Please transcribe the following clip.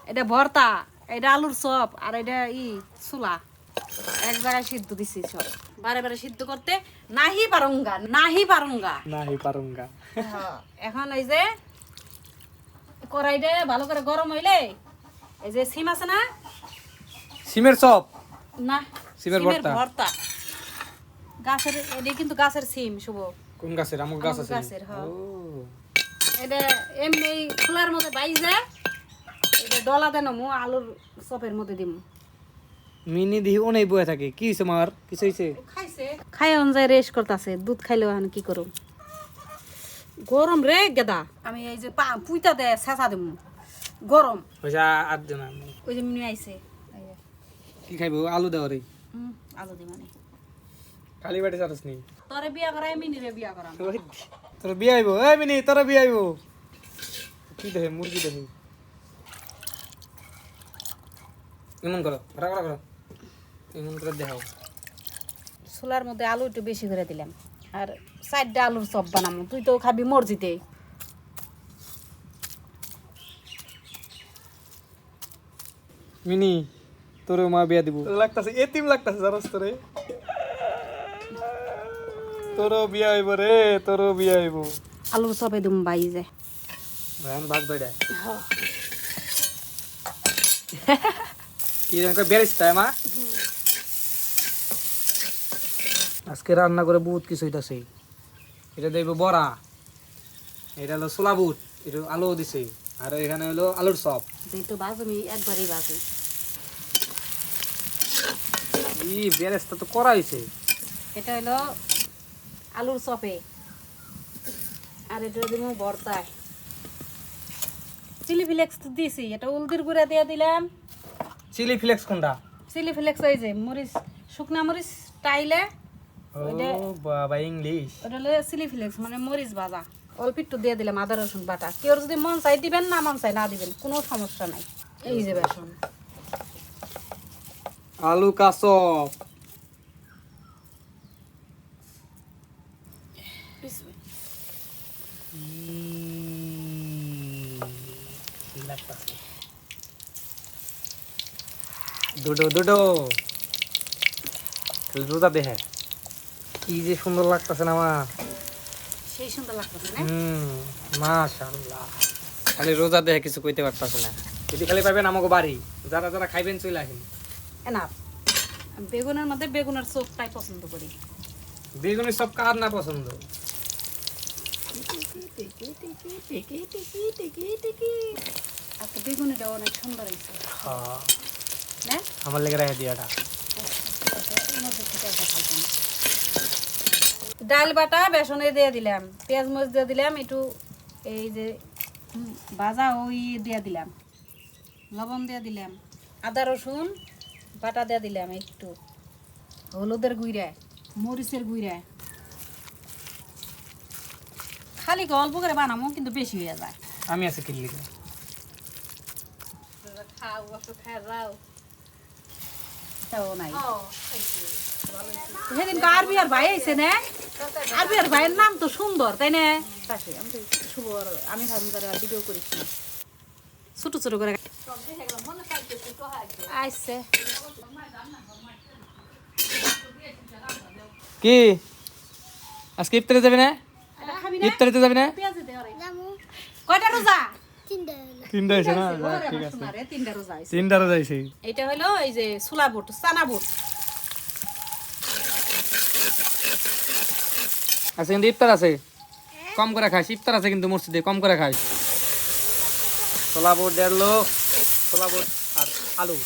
এটা ভর্তা, এটা আলুর চপ, আর এটা ছোলা এক জায়গায় সিদ্ধ দিছি সব। বারে বারে সিদ্ধ করতে নাহি পারুঙ্গা। এখন এই যে কড়াইটা ভালো করে গরম হইলে এই যে সিম আছে না, সিমের চপ না সিমের ভর্তা গাছের, এটা কিন্তু গাছের সিম। শুভ কোন গাছের? আমুক গাছ আছে। গাছের, হ্যাঁ। এটা এমনি খোলার মধ্যে বাইজে এটা ডলা দেন মু আলুর চপের মধ্যে দিম। মিনি দিহি ওনেই বয়ে থাকে। কি হইছে মার? কিছু হইছে? খাই অনুযায়ী রেস্ট করতেছে। দুধ খাইলেও এখন কি করুম, গরম রে গেদা। আমি এই যে পুইতা দে ছেঁচা দিম, গরম হইছে আর দেনা। ওই যে মিনি আইছে। কি খাইবো? আলু দাও রে। আলু দি মানে খালি বাটি চারস নি। তোরে বিয়া করাই মিনি রে বিয়া করাম। তোর বিয়ে আইবো? এই মিনি তোর বিয়ে আইবো। কি দেখে? মুরগি দেখে। এমন করো, করো এমন করে দেখাও। ছোলার মধ্যে আলু একটু বেশি করে দিলাম, আর 4টা আলুর চপ বানাবো। তুই তো খাবি মর্জিতে। মিনি তোর মা বিয়া দিব লাগতাছে, এতিম লাগতাছে জানাস তোরে। তোরও বিয়া হইব রে, তোরও বিয়া হইব। আলুর চপে দিম বাই যায়। ভাই ভাগ বাইডা কি জানি বেরিস্তা মা। আজকে রান্না করে বহুত কিছু হইতাছে। এটা দেব বড়া, এটা হলো ছোলা বুট, এটা আলু দিছে, আর এখানে হলো আলুর চপ। যেহেতু বাজ আমি একবারই বাজি। ই বেরেস্তা তো করা হইছে। এটা হলো আলুর চপে, আর এটা দিব ভর্তায়। চিলি ফ্লেক্স দিছি, এটা উলদির গুঁড়া দিয়ে দিলাম। চিলি ফ্লেক্স কোনটা? চিলি ফ্লেক্স ওই যে মরিচ, শুকনা মরিচ টাইলে ও বাবা ইংলিশ। ওটা হলো চিলি ফ্লেক্স, মানে মরিচ ভাজা। অল্প একটু দিয়ে দিলাম আদা রসুন বাটা। কেউ যদি মন চাই দিবেন, না মন চাই না দিবেন, কোনো সমস্যা নাই। এই যে বেসন, আলু কাচপ। দুটো দুটো রোজা দেখে কি যে সুন্দর লাগতেছে না আমার। সেই সুন্দর লাগতেছে না? মাশাআল্লাহ। খালি রোজা দেখে কিছু কইতে পারতাছে না। যদি খালি পাবেন আমাকে বাড়ি, যারা যারা খাইবেন চলে আসেন। না, বেগুনের মধ্যে বেগুনের চোখটাই পছন্দ করি। বেগুনের সব কার না পছন্দ? আচ্ছা, বেগুনিটা অনেক সুন্দর হয়েছে। হ্যাঁ, না আমার লেগে রাখা দিয়াটা। ডাল বাটা বেসনে দিয়ে দিলাম, পেঁয়াজ মরিচ দিয়ে দিলাম, একটু এই যে ভাজা ওই দিয়ে দিলাম, লবণ দিয়ে দিলাম, আদা রসুন বাটা দিয়ে দিলাম, একটু হলুদের গুঁড়া, মরিচের গুঁড়া। খালি অল্প করে বানাবো, কিন্তু বেশি হয়ে যায়। আমি আছি কিল্লি খাও খাও তাও নাই। সেদিন আরবি আর ভাই আইছে না, আরবি আর ভাইয়ের নাম তো সুন্দর, তাই না? আমি তো শুভ, আমি ভাবি করে ভিডিও করেছি ছোট ছোট করে আইছে। কি আজকে ইফতারে যাবে না? ইফতারিতে যাবে না? কয়টা রোজা? তিনটা হয়েছে না? ঠিক আছে, তিনটা রোজা হইছে। তিনটা রোজা হয়েছে। এটা হলো এই যে ছোলা বুট, চানা বুট। আচ্ছা, কিন্তু ইফতার আছে, কম করে খাইস। ইফতার আছে কিন্তু মসজিদে, কম করে খাইস। ছোলা বুট 1.5 লোক, ছোলা বুট আর আলু।